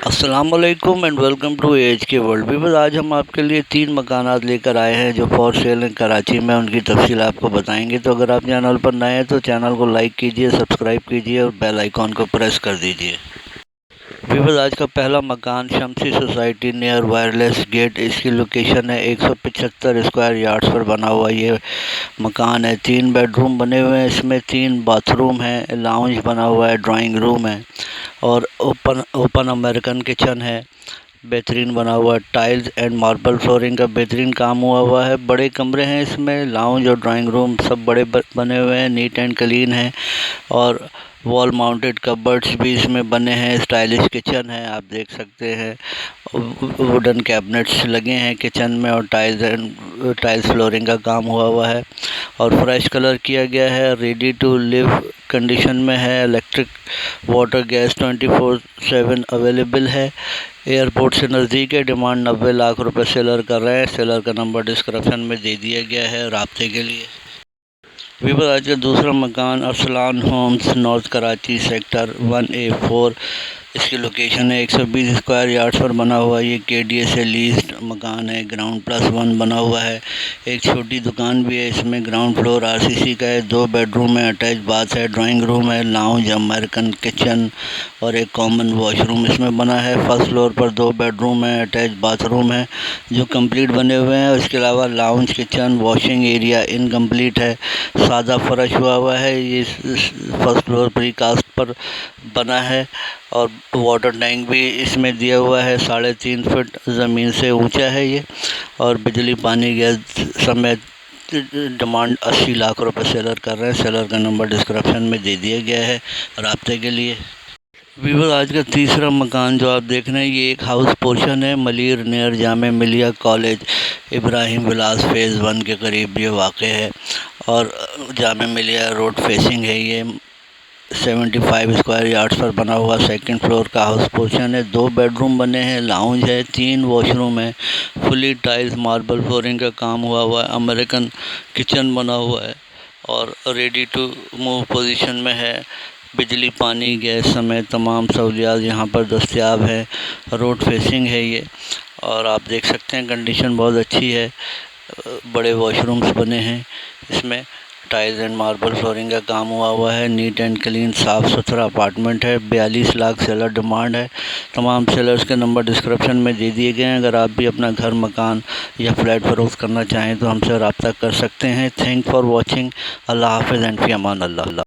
अस्सलामुअलैकुम and welcome to H के world viewers. आज हम आपके लिए 3 मकानात लेकर आए हैं जो फॉर सेल हैं कराची में। उनकी तफसील आपको बताएंगे। तो अगर आप चैनल पर नए हैं तो चैनल को लाइक कीजिए, सब्सक्राइब कीजिए और बेल आइकॉन को प्रेस कर दीजिए। वीवर्स, आज का पहला मकान शमसी सोसाइटी नियर वायरलेस गेट, इसकी लोकेशन है 175 स्क्वायर यार्ड्स पर बना हुआ ये मकान है। 3 बेडरूम बने हुए हैं, इसमें 3 बाथरूम हैं, लाउंज बना हुआ है, ड्राइंग रूम है और ओपन अमेरिकन किचन है। बेहतरीन बना हुआ है, टाइल्स एंड मार्बल फ्लोरिंग का बेहतरीन काम हुआ है। बड़े कमरे हैं इसमें, लाउंज और ड्राइंग रूम सब बड़े बने हुए हैं, नीट एंड क्लीन है और वॉल माउंटेड कबर्ड्स भी इसमें बने हैं। स्टाइलिश किचन है, आप देख सकते हैं। वुडन कैबिनेट्स लगे हैं किचन में और टाइल्स फ्लोरिंग का काम हुआ है और फ्रेश कलर किया गया है। रेडी टू लिव कंडीशन में है। इलेक्ट्रिक वाटर गैस 24/7 अवेलेबल है। एयरपोर्ट से नज़दीक है। डिमांड 90 लाख रुपए सेलर कर रहे हैं। सेलर का नंबर डिस्क्रिप्शन में दे दिया गया है राब्ते के लिए। वीवर, आज का दूसरा मकान Arsalan homes north Karachi sector 1A4, इसकी लोकेशन है 120 स्क्वायर यार्ड्स पर बना हुआ। ये KDA से लीज्ड मकान है। ग्राउंड +1 बना हुआ है। एक छोटी दुकान भी है इसमें। ग्राउंड फ्लोर RCC का है। 2 बेडरूम है, अटैच बाथ है, ड्राइंग रूम है, लाउंज, अमेरिकन किचन और एक कॉमन वॉशरूम इसमें बना है। फर्स्ट फ्लोर पर 2 बेडरूम है, अटैच बाथरूम है जो कंप्लीट बने हुए हैं। इसके अलावा lounge, kitchen, washing area incomplete है, सादा फर्श हुआ है। ये फर्स्ट फ्लोर प्रीकास्ट पर बना है और वाटर टैंक भी इसमें दिया हुआ है। 3.5 फीट ज़मीन से ऊंचा है ये और बिजली पानी गैस समेत डिमांड 80 लाख रुपए सेलर कर रहे हैं। सेलर का नंबर डिस्क्रिप्शन में दे दिया गया है राब्ते के लिए। वीवर, आज का तीसरा मकान जो आप देख रहे हैं ये एक हाउस पोर्शन है। मलिर नियर जामे मिलिया कॉलेज, इब्राहिम विलास फ़ेज़ 1 के करीब ये वाक़ है और जामे मिलिया रोड फेसिंग है। ये 75 स्क्वायर यार्ड्स पर बना हुआ सेकंड फ्लोर का हाउस पोर्शन है। 2 बेडरूम बने हैं, लाउंज है, 3 वॉशरूम है, फुली टाइल्स मार्बल फ्लोरिंग का काम हुआ है। अमेरिकन किचन बना हुआ है और रेडी टू मूव पोजीशन में है। बिजली, पानी, गैस समेत तमाम सहूलियात यहाँ पर दस्तयाब है। रोड फेसिंग है ये और आप देख सकते हैं कंडीशन बहुत अच्छी है। बड़े वॉशरूम्स बने हैं इसमें। टाइल्स एंड मार्बल फ्लोरिंग का काम हुआ है। नीट एंड क्लीन साफ़ सुथरा अपार्टमेंट है। 42 लाख सेलर डिमांड है। तमाम सेलर्स के नंबर डिस्क्रिप्शन में दे दिए गए हैं। अगर आप भी अपना घर, मकान या फ्लैट फ़रोख्त करना चाहें तो हमसे रब्ता कर सकते हैं। Thank for watching. अल्लाह हाफ़िज़ एंड फ़ी अमान अल्लाह।